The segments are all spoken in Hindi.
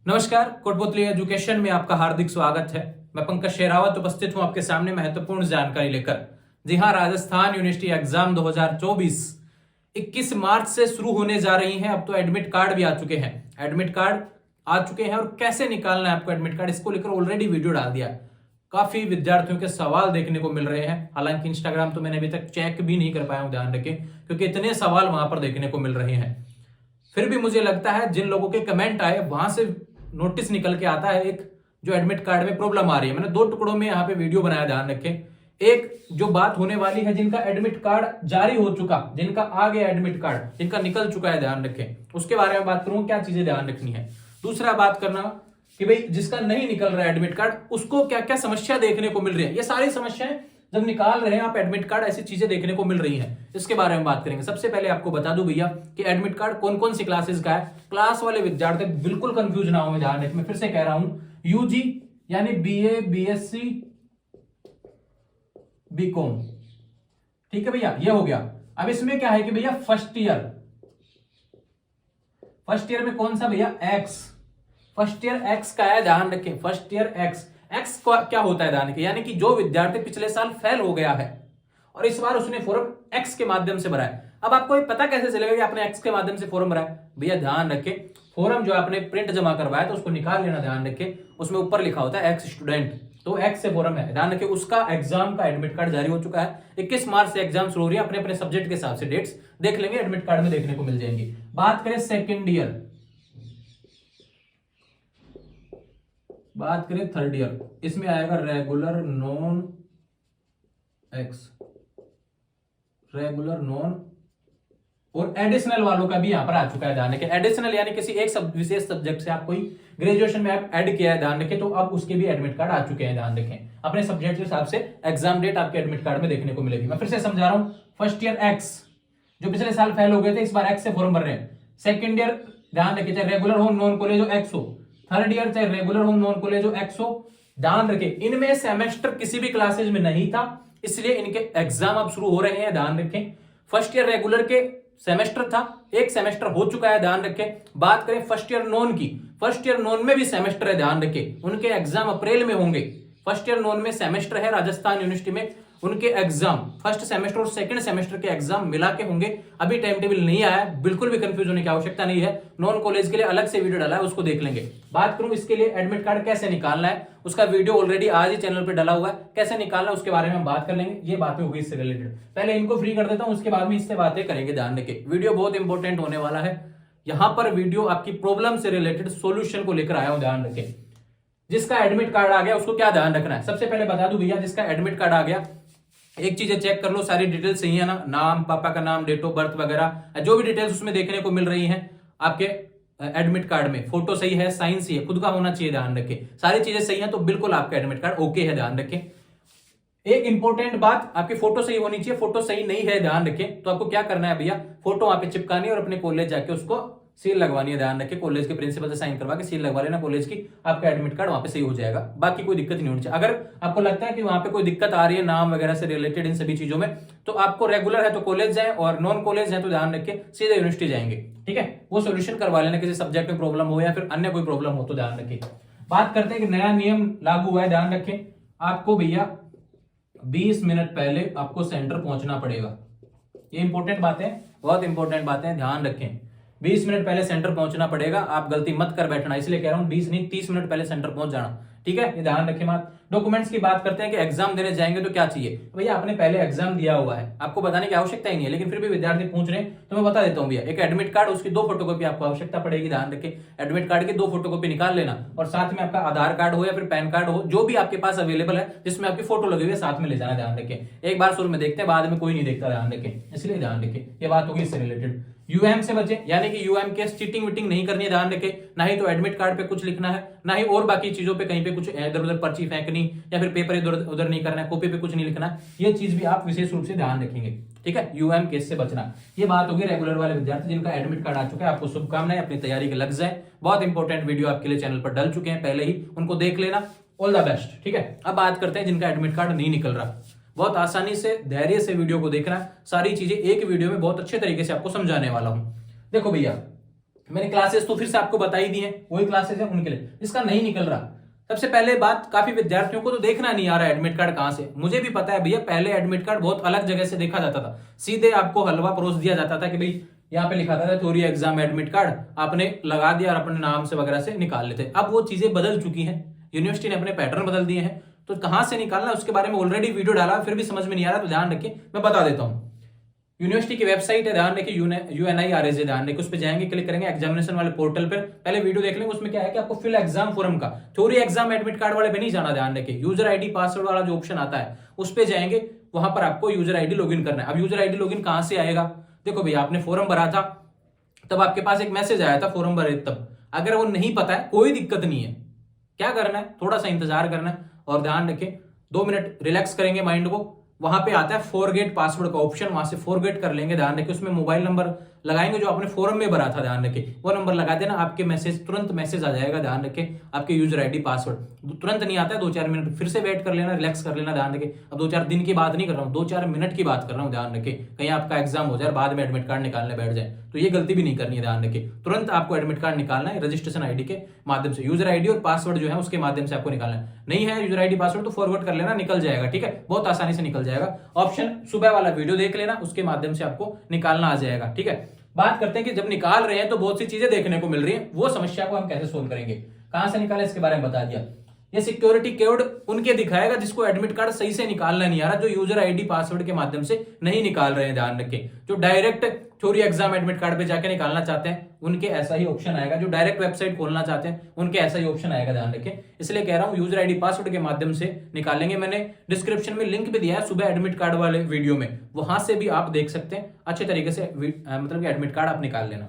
नमस्कार, कोटपुतली एजुकेशन में आपका हार्दिक स्वागत है। मैं पंकज शेरावत उपस्थित हूं आपके सामने महत्वपूर्ण जानकारी लेकर। जी हां, राजस्थान यूनिवर्सिटी एग्जाम 2024 21 मार्च से शुरू होने जा रही हैं। अब तो एडमिट कार्ड भी आ चुके हैं। एडमिट कार्ड आ चुके हैं और कैसे निकालना है आपको एडमिट कार्ड, इसको लेकर ऑलरेडी वीडियो डाल दिया। काफी विद्यार्थियों के सवाल देखने को मिल रहे हैं। हालांकि इंस्टाग्राम तो मैंने अभी तक चेक भी नहीं कर पाया हूं, ध्यान रखें, क्योंकि इतने सवाल वहां पर देखने को मिल रहे हैं। फिर भी मुझे लगता है जिन लोगों के कमेंट आए वहां से नोटिस निकल के आता है एक जो एडमिट कार्ड में प्रॉब्लम आ रही है। मैंने दो टुकड़ों में यहाँ पे वीडियो बनाया, ध्यान रखें। एक जो बात होने वाली है जिनका एडमिट कार्ड जारी हो चुका, जिनका आ गया एडमिट कार्ड, जिनका निकल चुका है, ध्यान रखें, उसके बारे में बात करूं, क्या चीजें ध्यान रखनी है। दूसरा बात करना कि भाई जिसका नहीं निकल रहा है एडमिट कार्ड, उसको क्या क्या समस्या देखने को मिल रही है। ये सारी समस्याएं जब निकाल रहे हैं आप एडमिट कार्ड, ऐसी चीजें देखने को मिल रही हैं, इसके बारे में बात करेंगे। सबसे पहले आपको बता दूं भैया कि एडमिट कार्ड कौन कौन सी क्लासेस का है। क्लास वाले विद्यार्थी बिल्कुल कंफ्यूज ना हो, मैं ध्यान रखें, मैं फिर से कह रहा हूं, यूजी यानी बीए, बीएससी, बीकॉम, ठीक है भैया, ये हो गया। अब इसमें क्या है कि भैया फर्स्ट ईयर में कौन सा भैया, एक्स, फर्स्ट ईयर एक्स का है, ध्यान रखें, फर्स्ट ईयर एक्स। एक्स क्या होता है, ध्यान रखें, यानी कि जो विद्यार्थी पिछले साल फेल हो गया है और इस बार उसने फॉर्म एक्स के माध्यम से भरा है। अब आपको ये पता कैसे चलेगा कि आपने एक्स के माध्यम से फॉर्म भरा है? भैया ध्यान रखें, फॉर्म जो आपने प्रिंट जमा करवाया तो उसको निकाल लेना, ध्यान रखें, उसमें ऊपर लिखा होता है एक्स स्टूडेंट, तो एक्स से फॉर्म है, ध्यान रखें। उसका एग्जाम का एडमिट कार्ड जारी हो चुका है। 21 मार्च से एग्जाम शुरू हो रही है। अपने अपने सब्जेक्ट के हिसाब से डेट्स देख लेंगे, एडमिट कार्ड में देखने को मिल जाएंगी। बात करें सेकेंड ईयर, बात करें थर्ड ईयर, इसमें आएगा regular, non x, regular, non और एडिशनल वालों का भी यहां पर आ चुका है, ध्यान रखें। एडिशनल यानी किसी एक विशेष सब्जेक्ट से आप कोई ग्रेजुएशन में आप ऐड किया है, ध्यान रखें, तो अब उसके भी एडमिट कार्ड आ चुके हैं, ध्यान रखें। अपने सब्जेक्ट के हिसाब से एग्जाम डेट आपके एडमिट कार्ड में देखने को मिलेगी। मैं फिर से समझा रहा हूं, फर्स्ट ईयर एक्स जो पिछले साल फेल हो गए थे, इस बार एक्स से फॉर्म भर रहे हैं। सेकेंड ईयर ध्यान रखें, चाहे रेगुलर हो, नॉन कॉलेज हो, एक्स हो। थर्ड ईयर चाहे रेगुलर हो, नॉन कॉलेज हो, एक्स हो, ध्यान रखें। इनमें सेमेस्टर किसी भी क्लासेज में नहीं था, इसलिए इनके एग्जाम अब शुरू हो रहे हैं, ध्यान रखें। फर्स्ट ईयर रेगुलर के सेमेस्टर था, एक सेमेस्टर हो चुका है, ध्यान रखें। बात करें फर्स्ट ईयर नॉन की, फर्स्ट ईयर नॉन में भी सेमेस्टर है, ध्यान रखें, उनके एग्जाम अप्रैल में होंगे। फर्स्ट ईयर नॉन में सेमेस्टर है, राजस्थान यूनिवर्सिटी में उनके एग्जाम फर्स्ट सेमेस्टर और सेकंड सेमेस्टर के एग्जाम मिला के होंगे। अभी टाइम टेबल नहीं आया, बिल्कुल भी कंफ्यूज होने की आवश्यकता नहीं है। नॉन कॉलेज के लिए अलग से वीडियो डाला है, उसको देख लेंगे। बात करूं इसके लिए एडमिट कार्ड कैसे निकालना है, उसका वीडियो ऑलरेडी आज ही चैनल पर डाला हुआ है, कैसे निकालना है उसके बारे में हम बात कर लेंगे। ये बातें होगी इससे रिलेटेड। पहले इनको फ्री कर देता हूं, उसके बाद में इससे बातें करेंगे, ध्यान रखें। वीडियो बहुत इंपॉर्टेंट होने वाला है। यहां पर वीडियो आपकी प्रॉब्लम से रिलेटेड सोल्यूशन को लेकर आया हूं, ध्यान रखें। जिसका एडमिट कार्ड आ गया उसको क्या ध्यान रखना है, सबसे पहले बता दूं भैया, जिसका एडमिट कार्ड आ गया, एक चीज चेक कर लो, सारी डिटेल सही है ना, नाम, पापा का नाम, डेट ऑफ बर्थ वगैरह, जो भी डिटेल्स उसमें देखने को मिल रही हैं आपके एडमिट कार्ड में, फोटो सही है, साइन सही है, खुद का होना चाहिए, ध्यान रखें। सारी चीजें सही हैं तो बिल्कुल आपका एडमिट कार्ड ओके है, ध्यान रखें। एक इंपॉर्टेंट बात, आपकी फोटो सही होनी चाहिए। फोटो सही नहीं है, ध्यान रखें, तो आपको क्या करना है भैया, फोटो वहां पे चिपकानी है और अपने कॉलेज जाके उसको सील लगवानी है, ध्यान रखें। कॉलेज के प्रिंसिपल से साइन करवा के सील लगवा लेना कॉलेज की, आपका एडमिट कार्ड वहां पे सही हो जाएगा। बाकी कोई दिक्कत नहीं होनी चाहिए। अगर आपको लगता है कि वहां पे कोई दिक्कत आ रही है नाम वगैरह से रिलेटेड, इन सभी चीजों में, तो आपको रेगुलर है तो कॉलेज जाए और नॉन कॉलेज है तो ध्यान रखें सीधे यूनिवर्सिटी जाएंगे, ठीक है। वो सोल्यूशन करवा लेना, किसी सब्जेक्ट में प्रॉब्लम हो या फिर अन्य कोई प्रॉब्लम हो तो ध्यान रखें। बात करते हैं कि नया नियम लागू हुआ है, ध्यान रखें। आपको भैया 20 मिनट पहले आपको सेंटर पहुंचना पड़ेगा। ये इंपॉर्टेंट बातें, बहुत इंपॉर्टेंट बातें, ध्यान रखें। 20 मिनट पहले सेंटर पहुंचना पड़ेगा। आप गलती मत कर बैठना, इसलिए कह रहा हूं 20 नहीं 30 मिनट पहले सेंटर पहुंच जाना, ठीक है, ये ध्यान रखें बात। डॉक्यूमेंट्स की बात करते हैं कि एग्जाम देने जाएंगे तो क्या चाहिए। भैया आपने पहले एग्जाम दिया हुआ है, आपको बताने की आवश्यकता ही नहीं है, लेकिन फिर भी विद्यार्थी पूछ रहे हैं तो मैं बता देता हूं भैया। एक एडमिट कार्ड, उसकी 2 फोटोकॉपी आपको आवश्यकता पड़ेगी, ध्यान रखें। एडमिट कार्ड की 2 फोटोकॉपी निकाल लेना और साथ में आपका आधार कार्ड हो या फिर पैन कार्ड हो, जो भी आपके पास अवेलेबल है जिसमें आपकी फोटो लगी हुई है, साथ में ले जाना, ध्यान रखें। एक बार शुरू में देखते हैं, बाद में कोई नहीं देखता, ध्यान रखें, इसलिए ध्यान रखें। ये बात होगी इससे रिलेटेड। यूएम से बचे, यानी कि यूएम के चीटिंग वीटिंग नहीं करनी है, ध्यान रखें। ना ही तो एडमिट कार्ड पे कुछ लिखना है, ना ही और बाकी चीजों पे कहीं पे कुछ इधर उधर पर्ची फेंकनी या फिर पेपर इधर उधर नहीं करना है, कॉपी पे कुछ नहीं लिखना। ये चीज भी आप विशेष रूप से ध्यान रखेंगे, ठीक है। यूएम केस से बचना। ये बात होगी रेगुलर वाले विद्यार्थी जिनका एडमिट कार्ड आ चुका है। आपको शुभकामनाएं, अपनी तैयारी के लग जाए। बहुत इंपॉर्टेंट वीडियो आपके लिए चैनल पर डल चुके हैं पहले ही, उनको देख लेना। ऑल द बेस्ट, ठीक है। अब बात करते हैं जिनका एडमिट कार्ड नहीं निकल रहा। बहुत आसानी से, धैर्य से वीडियो को देखना, सारी चीजें एक वीडियो में बहुत अच्छे तरीके से आपको समझाने वाला हूं। देखो भैया, मैंने क्लासेस तो फिर से आपको बता ही दी है, वही क्लासेस है उनके लिए। जिसका नहीं निकल रहा, सबसे पहले बात, काफी विद्यार्थियों को तो देखना नहीं आ रहा एडमिट कार्ड कहां से। मुझे भी पता है भैया, पहले एडमिट कार्ड बहुत अलग जगह से देखा जाता था, सीधे आपको हलवा परोस दिया जाता था कि भाई यहाँ पे लिखा था थ्योरी एग्जाम एडमिट कार्ड, आपने लगा दिया और अपने नाम से वगैरह से निकाल लेते। अब वो चीजें बदल चुकी हैं, यूनिवर्सिटी ने अपने पैटर्न बदल दिए हैं, तो कहां से निकालना उसके बारे में ऑलरेडी वीडियो डाला, फिर भी समझ में नहीं आ रहा तो ध्यान रखिए, मैं बता देता हूं। यूनिवर्सिटी की वेबसाइट है, ध्यान रखिए, UNIRSJ, ध्यान रखिए, उस पर जाएंगे, क्लिक करेंगे एग्जामिनेशन वाले पोर्टल पर, पहले वीडियो देख लेंगे। उसमें क्या है कि आपको फिल एग्जाम फॉर्म का, थ्योरी एग्जाम एडमिट कार्ड वाले पे नहीं जाना, ध्यान रखिए, यूजर आईडी पासवर्ड वाला जो ऑप्शन आता है उस पर जाएंगे, वहां पर आपको यूजर आईडी लॉगिन करना है। अब यूजर आईडी लॉगिन कहां से आएगा, देखो भैया आपने फॉर्म भरा था, तब आपके पास एक मैसेज आया था फॉर्म भरे तब, अगर वो नहीं पता है कोई दिक्कत नहीं है, क्या करना है, थोड़ा सा इंतजार करना है, और ध्यान रखें 2 मिनट रिलैक्स करेंगे माइंड को, वहां पे आता है फॉरगेट पासवर्ड का ऑप्शन, वहां से फॉरगेट कर लेंगे, ध्यान रखिए, उसमें मोबाइल नंबर लगाएंगे जो आपने फॉर्म में भरा था, ध्यान रखिए, वो नंबर लगा देना, आपके मैसेज तुरंत मैसेज आ जाएगा, ध्यान रखिए, आपके यूजर आईडी पासवर्ड तुरंत नहीं आता है, 2-4 मिनट फिर से वेट कर लेना, रिलैक्स कर लेना, ध्यान रखिए। अब 2-4 दिन की बात नहीं कर रहा हूँ, 2-4 मिनट की बात कर रहा हूँ, ध्यान रखिए, कहीं आपका एग्जाम हो जाए बाद में एडमिट कार्ड निकालने बैठ जाए तो ये गलती भी नहीं करनी है, ध्यान रखिए, तुरंत आपको एडमिट कार्ड निकालना है रजिस्ट्रेशन आईडी के माध्यम से, यूजर आईडी और पासवर्ड जो है उसके माध्यम से आपको निकालना है। नहीं है यूजर आईडी पासवर्ड तो फॉरवर्ड कर लेना, निकल जाएगा, ठीक है, बहुत आसानी से निकल जाएगा। ऑप्शन सुबह वाला वीडियो देख लेना, उसके माध्यम से आपको निकालना आ जाएगा, ठीक है। बात करते हैं कि जब निकाल रहे हैं तो बहुत सी चीजें देखने को मिल रही हैं, वो समस्या को हम कैसे सोल्व करेंगे, कहां से निकालें इसके बारे में बता दिया। ये सिक्योरिटी कोड उनके दिखाएगा जिसको एडमिट कार्ड सही से निकालना नहीं आ रहा, जो यूजर आईडी पासवर्ड के माध्यम से नहीं निकाल रहे हैं, ध्यान रखें। जो direct theory exam admit card पे जाके निकालना चाहते हैं उनके ऐसा ही ऑप्शन आएगा, जो डायरेक्ट वेबसाइट खोलना चाहते हैं उनके ऐसा ही ऑप्शन आएगा, ध्यान रखें। इसलिए कह रहा हूं यूजर आईडी पासवर्ड के माध्यम से निकालेंगे, मैंने डिस्क्रिप्शन में लिंक भी दिया है सुबह एडमिट कार्ड वाले वीडियो में, वहां से भी आप देख सकते हैं अच्छे तरीके से, मतलब एडमिट कार्ड आप निकाल लेना।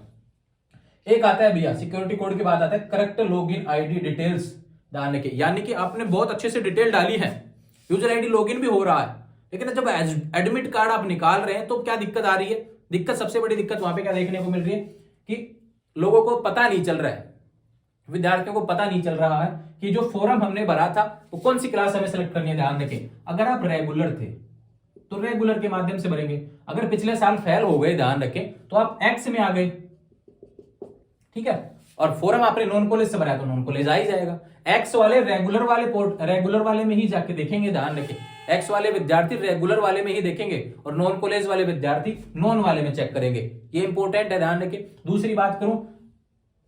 एक आता है भैया सिक्योरिटी कोड के बाद आता है करेक्ट लॉगिन आईडी डिटेल्स, ध्यान रखिए, यानी कि आपने बहुत अच्छे से डिटेल डाली है, यूजर आईडी लॉगिन भी हो रहा है, लेकिन जब एडमिट कार्ड आप निकाल रहे हैं तो क्या दिक्कत आ रही है, दिक्कत सबसे बड़ी दिक्कत वहां पे क्या देखने को मिल रही है कि लोगों को पता नहीं चल रहा है, विद्यार्थियों को पता नहीं चल रहा है कि जो फॉर्म हमने भरा था वो कौन सी क्लास हमें सेलेक्ट करनी है, ध्यान रखें। अगर आप रेगुलर थे तो रेगुलर के माध्यम से भरेंगे, अगर पिछले साल फेल हो गए, ध्यान रखें, तो आप एक्स में आ गए, ठीक है, और फॉर्म आपने नॉन कॉलेज से भरा तो नॉन कॉलेज आ ही जाएगा। एक्स वाले रेगुलर वाले में ही जाके देखेंगे, ध्यान रखें, एक्स वाले विद्यार्थी रेगुलर वाले में ही देखेंगे और नॉन कॉलेज वाले विद्यार्थी नॉन वाले में चेक करेंगे, ये इंपॉर्टेंट है, ध्यान रखें। दूसरी बात करूं,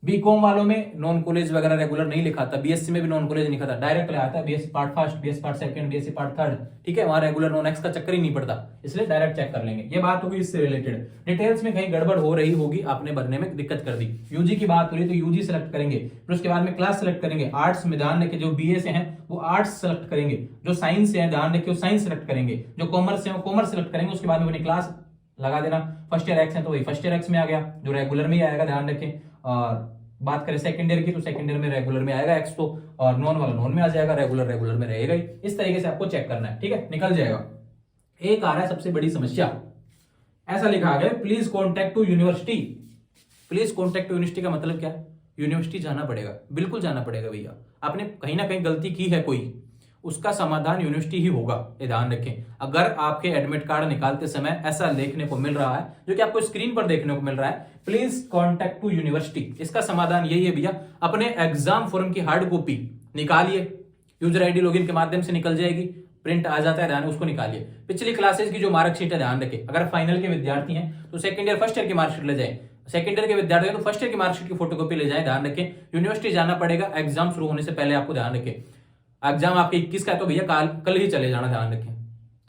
बीकॉम वालों में नॉन कॉलेज वगैरह रेगुलर नहीं लिखा था, बीएससी में भी नॉन कॉलेज नहीं लिखा था, डायरेक्ट आता है BSc part first, BSc part second, BSc part third, ठीक है, वहां रेगुलर नॉन एक्स का चक्कर ही नहीं पड़ता, इसलिए डायरेक्ट चेक कर लेंगे। ये बात होगी इससे रिलेटेड। डिटेल्स में कहीं गड़बड़ हो रही होगी, आपने भरने में दिक्कत कर दी, यूजी की बात हो रही तो यूजी सेलेक्ट करेंगे, फिर उसके बाद में क्लास सेलेक्ट करेंगे, आर्ट्स में ध्यान रखिए, जो बीए से हैं वो आर्ट्स सेलेक्ट करेंगे, जो साइंस से हैं ध्यान रखिए वो साइंस सेलेक्ट करेंगे, जो कॉमर्स से हैं वो कॉमर्स सेलेक्ट करेंगे, उसके बाद में अपनी क्लास लगा देना। फर्स्ट ईयर एक्स है तो वही फर्स्ट ईयर एक्स में आ गया, जो रेगुलर में ही आएगा, ध्यान रखें। और बात करें सेकंड ईयर की तो सेकंड ईयर में रेगुलर में आएगा एक्स तो, और नॉन वाला नॉन में आ जाएगा, रेगुलर में रहेगा ही। इस तरीके से आपको चेक करना है, ठीक है, निकल जाएगा। एक आ रहा है सबसे बड़ी समस्या, ऐसा लिखा गया please contact to university. Please contact to university का मतलब क्या है, यूनिवर्सिटी जाना पड़ेगा, बिल्कुल जाना पड़ेगा भैया, आपने कहीं ना कहीं गलती की है कोई, उसका समाधान यूनिवर्सिटी ही होगा, ये ध्यान रखें। अगर आपके एडमिट कार्ड निकालते समय ऐसा देखने को मिल रहा है, जो कि आपको स्क्रीन पर देखने को मिल रहा है, प्लीज कॉन्टेक्ट टू यूनिवर्सिटी, इसका समाधान यही है भैया, अपने एग्जाम फॉर्म की हार्ड कॉपी निकालिए, यूजर आईडी लॉगिन के माध्यम से निकल जाएगी, प्रिंट आ जाता है, ध्यान उसको निकालिए। पिछली क्लासेस की जो मार्कशीट है ध्यान रखें, अगर फाइनल के विद्यार्थी हैं तो सेकंड ईयर फर्स्ट ईयर की मार्कशीट ले जाएं, सेकंड ईयर के विद्यार्थी हैं तो फर्स्ट ईयर की मार्कशीट की फोटोकॉपी ले जाएं, ध्यान रखें। यूनिवर्सिटी जाना पड़ेगा एग्जाम शुरू होने से पहले, आपको ध्यान रखें। एग्जाम आपके 21 का है तो भैया कल ही चले जाना, ध्यान रखें,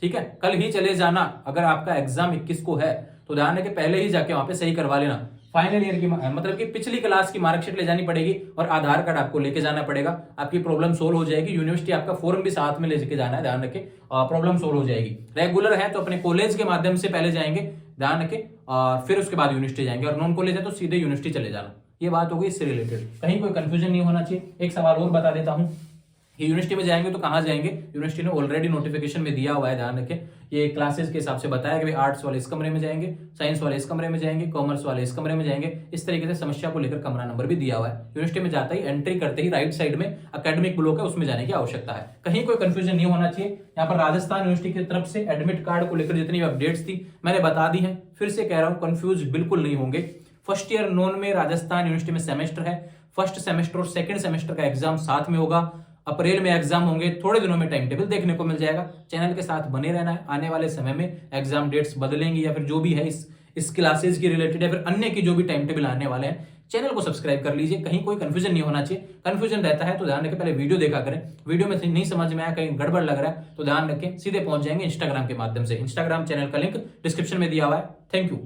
ठीक है, कल ही चले जाना। अगर आपका एग्जाम 21 को है तो ध्यान रखें पहले ही जाके वहां पे सही करवा लेना। फाइनल ईयर की मतलब कि पिछली क्लास की मार्कशीट ले जानी पड़ेगी और आधार कार्ड आपको लेके जाना पड़ेगा, आपकी प्रॉब्लम सोल्व हो जाएगी। यूनिवर्सिटी आपका फॉर्म भी साथ में लेके जाना है, ध्यान रखें, प्रॉब्लम सोल्व हो जाएगी। रेगुलर है तो अपने कॉलेज के माध्यम से पहले जाएंगे, ध्यान रखें, और फिर उसके बाद यूनिवर्सिटी जाएंगे, और नॉन कॉलेज है तो सीधे यूनिवर्सिटी चले जाना। ये बात होगी इससे रिलेटेड, कहीं कोई कंफ्यूजन नहीं होना चाहिए। एक सवाल और बता देता हूं, यूनिवर्सिटी में जाएंगे तो कहां जाएंगे, यूनिवर्सिटी ने ऑलरेडी नोटिफिकेशन में दिया हुआ है, ध्यान रखें। ये क्लासेस के हिसाब से बताया कि आर्ट्स वाले इस कमरे में जाएंगे, साइंस वाले इस कमरे में जाएंगे, कॉमर्स वाले इस कमरे में जाएंगे, इस तरीके से समस्या को लेकर कमरा नंबर भी दिया हुआ है। यूनिवर्सिटी में जाता ही एंट्री करते ही राइट साइड में एकेडमिक ब्लॉक है, उसमें जाने की आवश्यकता है, कहीं कोई कंफ्यूजन नहीं होना चाहिए। यहाँ पर राजस्थान यूनिवर्सिटी की तरफ से एडमिट कार्ड को लेकर जितनी अपडेट्स थी मैंने बता दी है, फिर से कह रहा हूं कंफ्यूज बिल्कुल नहीं होंगे। फर्स्ट ईयर नॉन में राजस्थान यूनिवर्सिटी में सेमेस्टर है, फर्स्ट सेमेस्टर और सेकंड सेमेस्टर का एग्जाम साथ में होगा। अप्रैल में एग्जाम होंगे, थोड़े दिनों में टाइम टेबल देखने को मिल जाएगा। चैनल के साथ बने रहना है, आने वाले समय में एग्जाम डेट्स बदलेंगी या फिर जो भी है इस क्लासेस की रिलेटेड या फिर अन्य की जो भी टाइम टेबल आने वाले हैं, चैनल को सब्सक्राइब कर लीजिए। कहीं कोई कंफ्यूजन नहीं होना चाहिए, कंफ्यूजन रहता है तो ध्यान रखें, पहले वीडियो देखा करें। वीडियो में नहीं समझ में आया, कहीं गड़बड़ लग रहा है तो ध्यान रखें, सीधे पहुंच जाएंगे इंस्टाग्राम के माध्यम से। इंस्टाग्राम चैनल का लिंक डिस्क्रिप्शन में दिया हुआ है। Thank you.